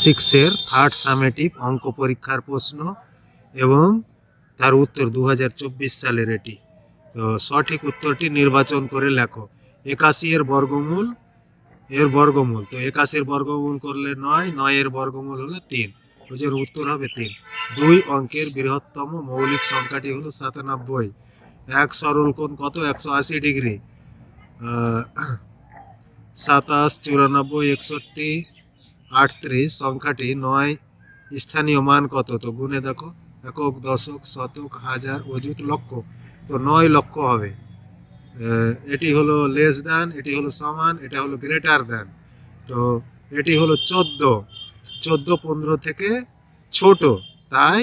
সিক্সের third summative অঙ্ক পরীক্ষার প্রশ্ন এবং তার উত্তর 2024 সালের এটি। তো সঠিক উত্তরটি নির্বাচন করে লেখো। 81 এর বর্গমূল তো 81 বর্গমূল করলে 9, 9 এর বর্গমূল হলো 3, ওই জন্য উত্তর হবে 3। 2 অঙ্কের বৃহত্তম মৌলিক সংখ্যাটি হলো 97। এক সরল কোণ কত? 180 ডিগ্রি। 27, 94, 61, 38 সংখ্যাটি 9 স্থানীয় মান কত? তো গুণে দেখো, একক, দশক, শতক, হাজার, অযুত, লক্ষ। তো 9 লক্ষ হবে। এটি হলো লেস দ্যান, এটি হলো সমান, এটা হলো গ্রেটার দ্যান। তো এটি হলো 14, 15 থেকে ছোট, তাই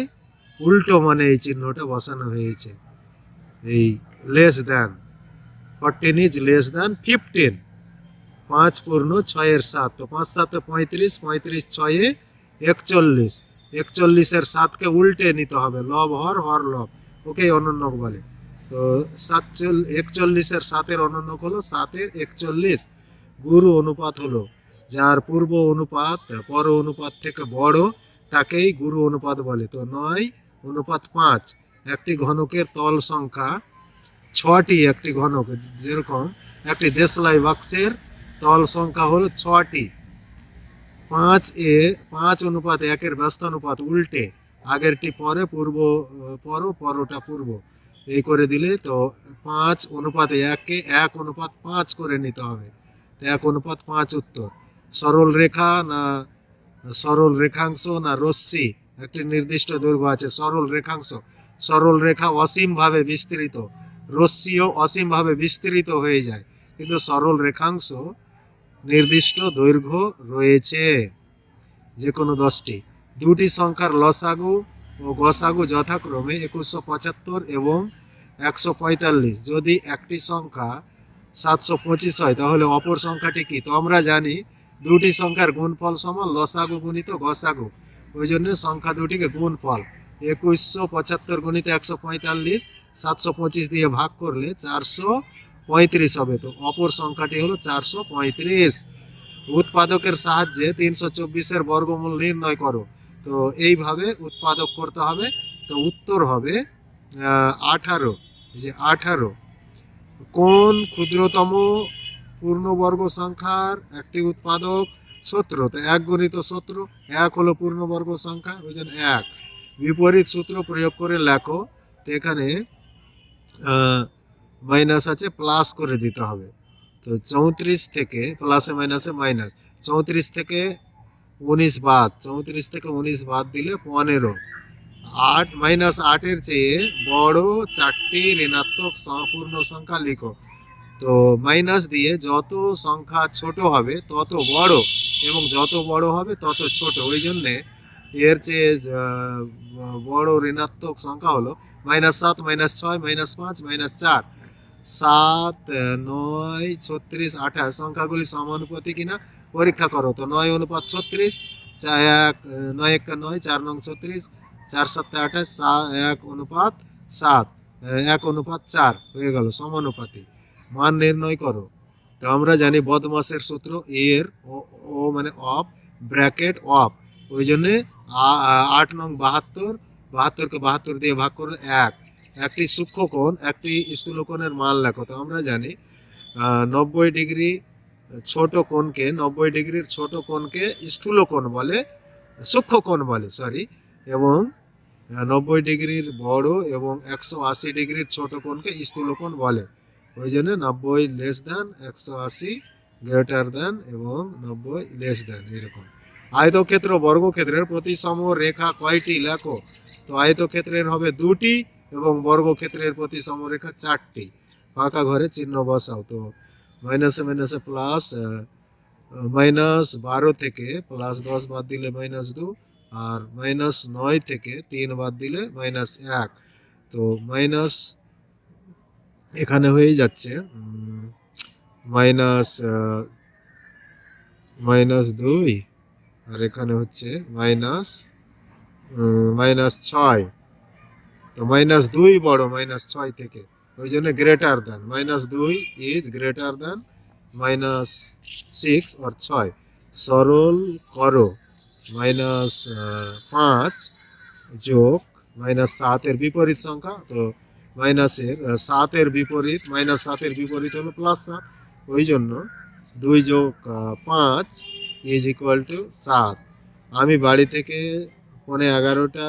উল্টো মানে এই চিহ্নটা বসানো হয়েছে। এই less than 14 is less than 15। 5 পূর্ণ 6 এর 7, তো 5 7 35, 35 6 41, 41 এর 7কে উল্টে নিতে হবে, লব হর, হর লব, ওকে অনন্যক বলে। তো 41 এর 7 এর অনন্যক হলো 7 এর 41। গুরু অনুপাত হলো যার পূর্ব অনুপাত পর অনুপাত থেকে বড়, তাকেই গুরু অনুপাত বলে। তো 9:5। একটি ঘনকের তল সংখ্যা 6টি। একটি ঘনক, যেরকম একটি দেশলাই বাক্সের তল সংখ্যা হলো 6টি। 5:1 ব্যস্তানুপাত উল্টে, আগেরটি পরে, পরটা পূর্ব, এই করে দিলে তো 5:1কে 1:5 করে নিতে হবে। 1:5 উত্তর। সরল রেখা না সরল রেখাংশ না রশ্মি, একটি নির্দিষ্ট দৈর্ঘ্য আছে। সরল রেখা অসীমভাবে বিস্তৃত, রশ্মিও অসীমভাবে বিস্তৃত হয়ে যায়, কিন্তু সরল রেখাংশ নির্দিষ্ট দৈর্ঘ্য রয়েছে, যে কোনো 10টি। দুটি সংখ্যার লসাগু ও গসাগু যথাক্রমে 2175 এবং 145। যদি একটি সংখ্যা 725 হয়, তাহলে অপর সংখ্যাটি কি? তো আমরা জানি দুটি সংখ্যার গুণফল সমান লসাগু গুণিত গসাগু, ওই জন্য সংখ্যা দুটিকে গুণফল 2175 গুণিত 145, 725 দিয়ে ভাগ করলে 435 হবে। তো অপর সংখ্যাটি হলো 435। উৎপাদকের সাহায্যে 324-এর বর্গমূল নির্ণয় করো। তো এইভাবে উৎপাদক করতে হবে। তো উত্তর হবে 18। যে 18 কোন ক্ষুদ্রতম পূর্ণবর্গ সংখ্যার একটি উৎপাদক? 17। তো 1 গুণিত 17, 1 হলো পূর্ণবর্গ সংখ্যা, ওই জন্য 1। বিপরীত সূত্র প্রয়োগ করে লেখো। তো এখানে মাইনাস আছে, প্লাস করে দিতে হবে। তো 34 থেকে প্লাসে মাইনাসে মাইনাস, 34 থেকে 19 বাদ, 34 থেকে 19 বাদ দিলে 15। 8 -8-এর চেয়ে বড় 4টি ঋণাত্মক সম্পূর্ণ সংখ্যা লিখো। তো মাইনাস দিয়ে যত সংখ্যা ছোট হবে তত বড়, এবং যত বড় হবে তত ছোট, ওই জন্যে এর চেয়ে বড় ঋণাত্মক সংখ্যা হলো -7, -6, -5, -4। 7, 9, 36, 28 সংখ্যাগুলি সমানুপাতি কিনা পরীক্ষা করো। তো 9:36, 9 × 9, 4 নং 36, 4 7 28, 1:7, 1:4 হয়ে গেল সমানুপাতি। মান নির্ণয় করো। তো আমরা জানি বদমাসের সূত্র, এর ও মানে অফ, ব্র্যাকেট অফ, ওই জন্যে 8 নং 72, 72কে 72 দিয়ে ভাগ করলে 1। একটি সূক্ষ্মকোণ, একটি স্থূলকোণের মান লেখো। তো আমরা জানি 90 ডিগ্রি ছোট কোণকে, 90 ডিগ্রির ছোট কোণকে স্থূলকোণ বলে, সূক্ষ্মকোণ বলে, এবং 90 ডিগ্রির বড় এবং 180 ডিগ্রির ছোট কোণকে স্থূলকোণ বলে। ওই জন্য 90 লেস দ্যান, 180 গ্রেটার দ্যান এবং 90 লেস দ্যান, এরকম। আয়তক্ষেত্র বর্গক্ষেত্রের প্রতিসম রেখা কয়টি লেখো? তো আয়তক্ষেত্রের হবে 2টি এবং বর্গক্ষেত্রের প্রতিসম রেখা 4টি। ফাঁকা ঘরে চিহ্ন বসাও। তো মাইনাসে মাইনাসে প্লাস, -12 থেকে +10 বাদ দিলে -2, আর -9 থেকে 3 বাদ দিলে -1। তো মাইনাস এখানে হয়ে যাচ্ছে -2, আর এখানে হচ্ছে -6। তো -2 বড় -6 থেকে, ওই জন্য greater than, -2 is greater than -6 और 6। সরল করো। মাইনাস 5 যোগ মাইনাস 7-এর বিপরীত সংখ্যা, তো মাইনাসের 7-এর বিপরীত, মাইনাস 7-এর বিপরীত হলো প্লাস 7, ওই জন্য 2 যোগ 5 ইজ ইকুয়াল টু 7। আমি বাড়ি থেকে 11:15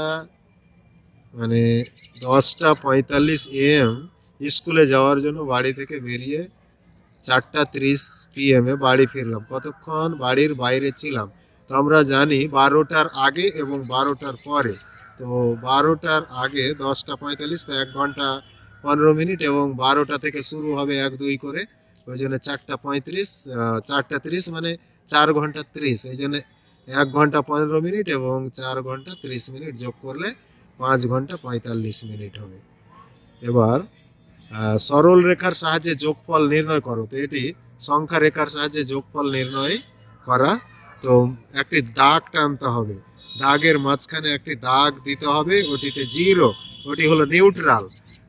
মানে 10:45 AM স্কুলে যাওয়ার জন্য বাড়ি থেকে বেরিয়ে 4:30 PM বাড়ি ফিরলাম। কতক্ষণ বাড়ির বাইরে ছিলাম? তো আমরা জানি 12টার আগে এবং 12টার পরে। তো 12টার আগে 10:45, তো 1 ঘন্টা 15 মিনিট, এবং 12টা থেকে শুরু হবে 1-2 করে, ওই জন্য 4:35, 4:30 মানে 4 ঘন্টা 30, ওই জন্য 1 ঘন্টা 15 মিনিট এবং 4 ঘন্টা 30 মিনিট যোগ করলে 5 ঘন্টা 45 মিনিট হবে। এবার সরল রেখার সাহায্যে যোগফল নির্ণয় করো। তো এটি সংখ্যা রেখার সাহায্যে যোগফল নির্ণয় করা। তো একটি দাগ টানতে হবে, দাগের মাঝখানে একটি দাগ দিতে হবে, ওটিতে 0, ওটি হলো নিউট্রাল।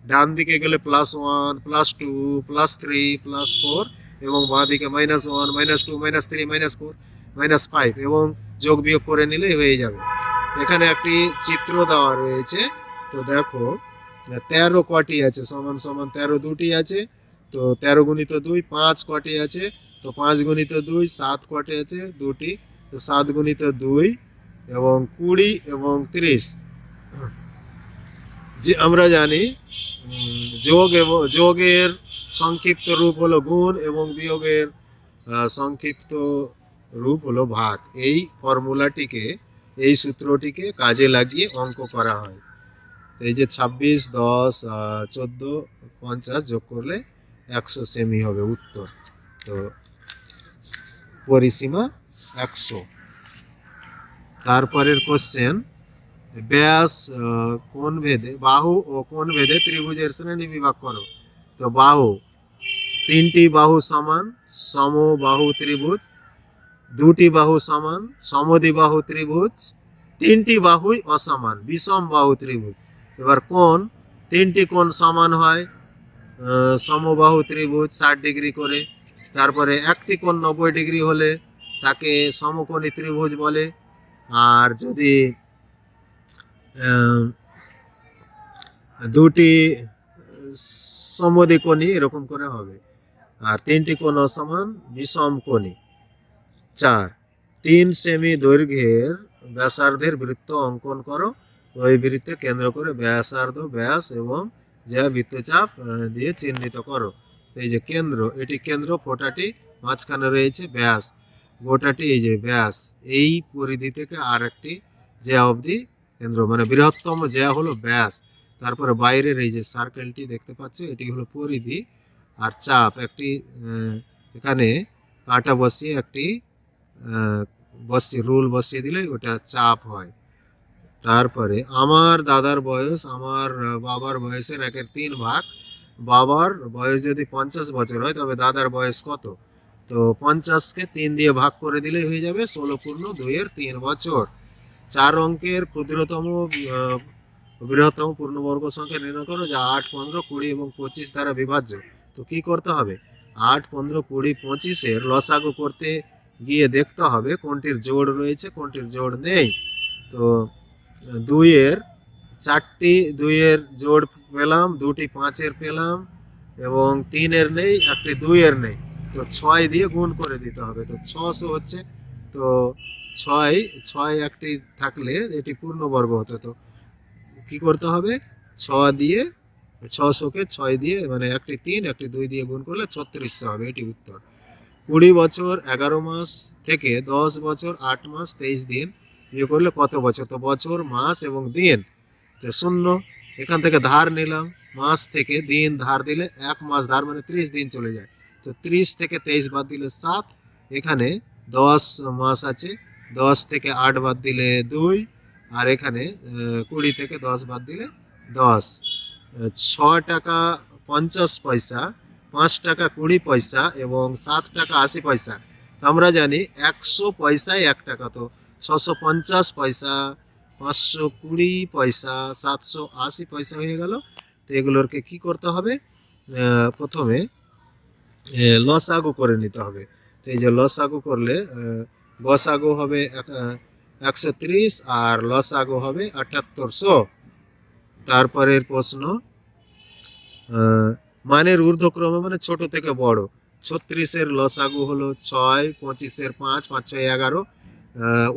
ডান দিকে গেলে +1, +2, +3, +4, এবং বাঁ দিকে -1, -2, -3, -4, -5, এবং যোগ বিয়োগ করে নিলেই হয়ে যাবে। এখানে একটি চিত্র দেওয়া রয়েছে। তো দেখো 13 কটি আছে, সমান সমান 13 দুটি আছে। তো 13 গুণিত 2 5 কটি আছে, তো 5 গুণিত 2 7 কটি আছে দুটি, তো 7 গুণিত 2 এবং 20 এবং 30। যে আমরা জানি যোগের সংক্ষিপ্ত রূপ হলো গুণ এবং বিয়োগের সংক্ষিপ্ত রূপ হলো ভাগ। এই ফর্মুলাটিকে, এই সূত্রটিকে কাজে লাগিয়ে অঙ্ক করা হয়। এই যে 26, 10, 14, 50 যোগ করলে 100 সেমি হবে উত্তর। তো পরিসীমা 100। তারপরের কোশ্চেন, ব্যাস কোণ ভেদে, বাহু ও কোণ ভেদে ত্রিভুজের শ্রেণী বিভাগ করো। তো বাহু, 3টি বাহু সমান সমবাহু ত্রিভুজ, 2টি বাহু সমান সমদ্বিবাহু ত্রিভুজ, 3টি বাহুই অসমান বিষম বাহু ত্রিভুজ। এবার কোণ, 3টি কোণ সমান হয় সমবাহু ত্রিভুজ 60 ডিগ্রি করে। তারপরে একটি কোণ 90 ডিগ্রি হলে তাকে সমকোণী ত্রিভুজ বলে। আর যদি দুটি সমদ্বিকোণী এরকম করে হবে। আর 3টি কোণ অসমান বিষম কোণী। 4, 3 সেমি দৈর্ঘ্যের ব্যাসার্ধের বৃত্ত অঙ্কন করো। ওই বৃত্তে কেন্দ্র করে ব্যাসার্ধ, ব্যাস এবং যা বৃত্তচাপ দিয়ে চিহ্নিত করো। এই যে কেন্দ্র, এটি কেন্দ্র, ফোঁটাটি মাঝখানে রয়েছে ব্যাস, গোটাটি এই যে ব্যাস। এই পরিধি থেকে আর একটি জ্যা অবধি কেন্দ্র, মানে বৃহত্তম জ্যা হলো ব্যাস। তারপরে বাইরের এই যে সার্কেলটি দেখতে পাচ্ছ, এটি হলো পরিধি। আর চাপ, একটি এখানে কাঁটা বসিয়ে একটি রুল বসিয়ে দিলে ওটা চাপ হয়। তারপরে আমার দাদার বয়স আমার বাবার বয়সের 1/3 ভাগ। বাবার বয়স যদি 50 বছর হয় তবে দাদার বয়স কত? তো 50কে 3 দিয়ে ভাগ করে দিলেই হয়ে যাবে 16 পূর্ণ 2/3 বছর। 4 অঙ্কের ক্ষুদ্রতম বৃহত্তম পূর্ণবর্গ সংখ্যা নির্ণয় করো যা 8, 15, 20 এবং 25 দ্বারা বিভাজ্য। তো কি করতে হবে? 8, 15, 20, 25-এর লসাগু করতে গিয়ে দেখতে হবে কোনটির জোড় রয়েছে, কোনটির জোড় নেই। তো 2-এর 4টি 2-এর জোড় পেলাম, 2টি 5-এর পেলাম, এবং 3-এর নেই, একটি 2-এর নেই। তো 6 দিয়ে গুণ করে দিতে হবে। তো 600 হচ্ছে। তো 6 একটি থাকলে এটি পূর্ণবর্গ হতো। তো কি করতে হবে? 600কে 6 দিয়ে, মানে একটি 3 একটি 2 দিয়ে গুণ করলে 3600 হবে। এটি উত্তর। 20 বছর 11 মাস থেকে 10 বছর 8 মাস 23 দিন বিয়োগ করলে কত বছর? তো বছর, মাস এবং দিন। তো 0, এখান থেকে ধার নিলাম, মাস থেকে দিন ধার দিলে 1 মাস ধার, মানে 30 দিন চলে যায়। তো 30 থেকে 23 বাদ দিলে 7, এখানে 10 মাস আছে, 10 থেকে 8 বাদ দিলে 2, আর এখানে 20 থেকে 10 বাদ দিলে 10। 6 টাকা 50 পয়সা, 5 টাকা 20 পয়সা এবং 7 টাকা 80 পয়সা। আমরা জানি 100 পয়সায় 1 টাকা। তো 650 পয়সা, 520 পয়সা, 780 পয়সা হয়ে গেল। তো এগুলোকে কি করতে হবে? প্রথমে লসাগু করে নিতে হবে। তো এই যে লসাগু করলে গসাগু হবে 130 আর লসাগু হবে 7800। তারপরের প্রশ্ন, মানের ঊর্ধ্বক্রমে মানে ছোট থেকে বড়। 36-এর লসাগু হলো 6, 25-এর 5, 5 6 11,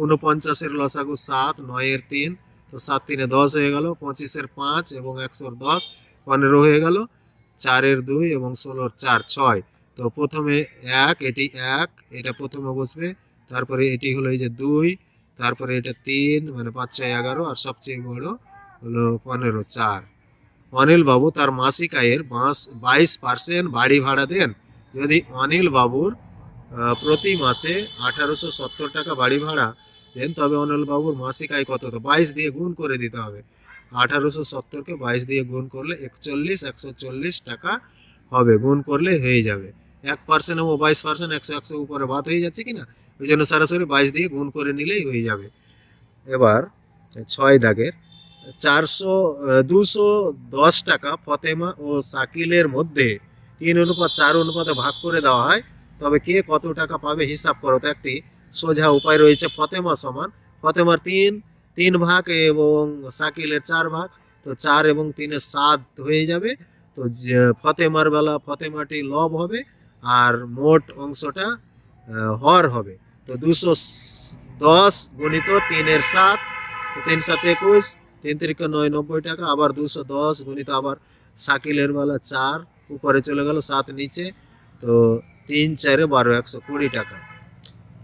49-এর লসাগু 7, 9-এর 3, তো 7 3 10 হয়ে গেল। 25-এর 5 এবং 100-র 10 15 হয়ে গেল। 4-এর 2 এবং 16-র 4 6। তো প্রথমে 1, এটি 1, এটা প্রথমে বসবে। তারপরে এটি হলো এই যে 2, তারপরে এটা 3, মানে 5 6 11, আর সবচেয়ে বড় হলো 15 4। অনিল বাবু তার মাসিক আয়ের 22% বাড়ি ভাড়া দেন। যদি অনিল বাবুর প্রতি মাসে 1870 টাকা বাড়ি ভাড়া দেন, তবে অনিল বাবুর মাসিক আয় কত? তো 22 দিয়ে গুণ করে দিতে হবে। 1870-কে 22 দিয়ে গুণ করলে 140 টাকা হবে। গুণ করলে হয়ে যাবে। 1% এবং 22%, 100 উপরে বাদ হয়ে যাচ্ছে কিনা, ওই জন্য সরাসরি 22 দিয়ে গুণ করে নিলেই হয়ে যাবে। এবার 6 দাগের 210 টাকা ফতেমা ও শাকিলের মধ্যে 3:4 অনুপাতে ভাগ করে দেওয়া হয়, তবে কে কত টাকা পাবে হিসাব করো। তো একটি সোজা উপায় রয়েছে। ফতেমার 3 ভাগ এবং শাকিলের 4 ভাগ, তো 4 এবং 3 7 হয়ে যাবে। তো ফতেমাটি লব হবে আর মোট অংশটা হর হবে। তো 210 গুণিত 3-এর 7, 3 7 21, 3 3 9 90 টাকা। আবার 210 গুণিত আবার শাকিলের বেলা 4 উপরে চলে গেল, 7 নিচে, তো 3 4 12 120 টাকা।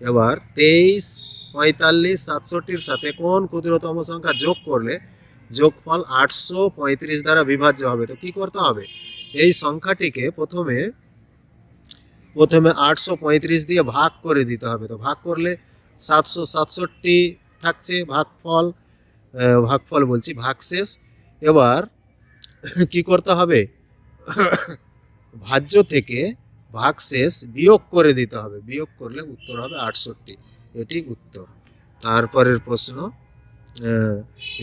এবার 23 45 67-র সাথে কোন ক্ষুদ্রতম সংখ্যা যোগ করলে যোগফল 835 দ্বারা বিভাজ্য হবে? তো কি করতে হবে? এই সংখ্যাটিকে প্রথমে 835 দিয়ে ভাগ করে দিতে হবে। তো ভাগ করলে 767 থাকছে, ভাগফল বলছি, ভাগশেষ। এবার কি করতে হবে? ভাজ্য থেকে ভাগশেষ বিয়োগ করে দিতে হবে। বিয়োগ করলে উত্তর হবে 68, এটি উত্তর। তারপরের প্রশ্ন,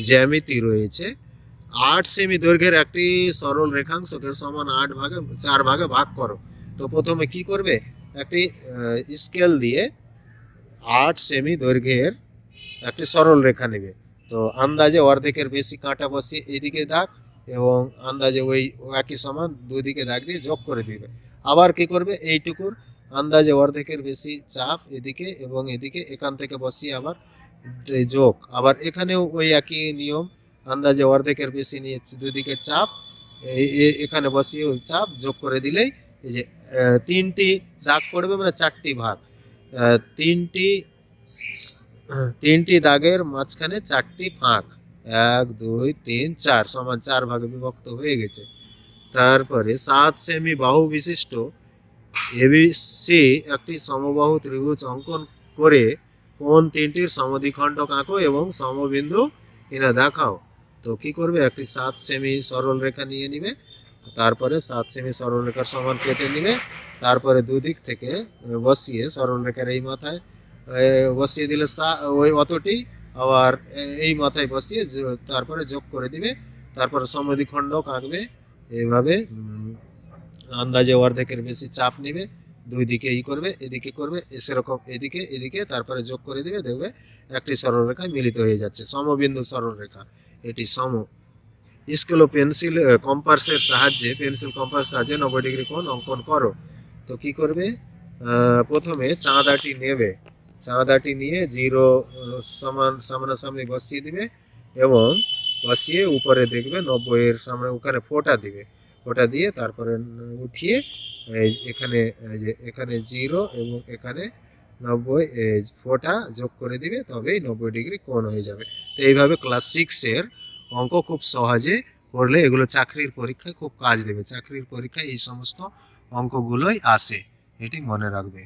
জ্যামিতি রয়েছে। 8 সেমি দৈর্ঘ্যের একটি সরল রেখাংশকে সমান 4 ভাগে ভাগ করো। তো প্রথমে কি করবে? একটি স্কেল দিয়ে 8 সেমি দৈর্ঘ্যের একটি সরল রেখা নেবে। তো আন্দাজে অর্ধেকের বেশি কাঁটা বসিয়ে এদিকে দাগ, এবং আন্দাজে ওই একই সমান দুই দিকে দাগ দিয়ে যোগ করে দিবে। আবার কি করবে? এইটুকুর আন্দাজে অর্ধেকের বেশি চাপ এদিকে এবং এদিকে, এখান থেকে বসিয়ে আবার যোগ। আবার এখানেও ওই একই নিয়ম, আন্দাজে অর্ধেকের বেশি নিয়ে দুদিকে চাপ, এখানে বসিয়ে চাপ যোগ করে দিলেই এই যে 3টি দাগ পড়বে, মানে 4টি ভাগ। 3টি দাগের মাঝখানে 4টি ফাঁক, 1 2 3 4 সমান 4 ভাগে বিভক্ত হয়ে গেছে। তারপরে 7 সেমি বাহু বিশিষ্ট এবিসি একটি সমবাহু ত্রিভুজ অঙ্কন করে কোন 3টির সমদ্বিখণ্ডক আঁকো এবং সমবিন্দু কিনা দেখাও। তো কি করবে? একটি 7 সেমি সরল রেখা নিয়ে নিবে, তারপরে 7 সেমি সরল রেখার সমান কেটে নিবে, তারপরে দুদিক থেকে বসিয়ে সরল রেখার এই মাথায় বসিয়ে দিলে ওই অতটি, আবার এই মাথায় বসিয়ে তারপরে যোগ করে দিবে। তারপরে সমদ্বিখণ্ডক আঁকবে এইভাবে, আন্দাজে অর্ধেকের বেশি চাপ নিবে, দুই দিকে করবে, এদিকে করবে, সেরকম এদিকে, তারপরে যোগ করে দিবে, দেখবে একটি সরলরেখায় মিলিত হয়ে যাচ্ছে, সমবিন্দু সরলরেখা। এটি সম। স্কেল ও পেন্সিল কম্পাসের সাহায্যে 90 ডিগ্রি কোণ অঙ্কন করো। তো কি করবে? প্রথমে চাঁদাটি নেবে, চাঁদাটি নিয়ে 0 সমান সামনাসামনি বসিয়ে দিবে, এবং বসিয়ে উপরে দেখবে 90-এর সামনে ওখানে ফোঁটা দিবে। ফোঁটা দিয়ে তারপরে উঠিয়ে এখানে 0 এবং এখানে 90 ফোঁটা যোগ করে দিবে, তবেই 90 ডিগ্রি কোণ হয়ে যাবে। তো এইভাবে ক্লাস 6-এর অঙ্ক খুব সহজে করলে এগুলো চাকরির পরীক্ষায় খুব কাজ দেবে। চাকরির পরীক্ষায় এই সমস্ত অঙ্কগুলোই আসে, এটি মনে রাখবে।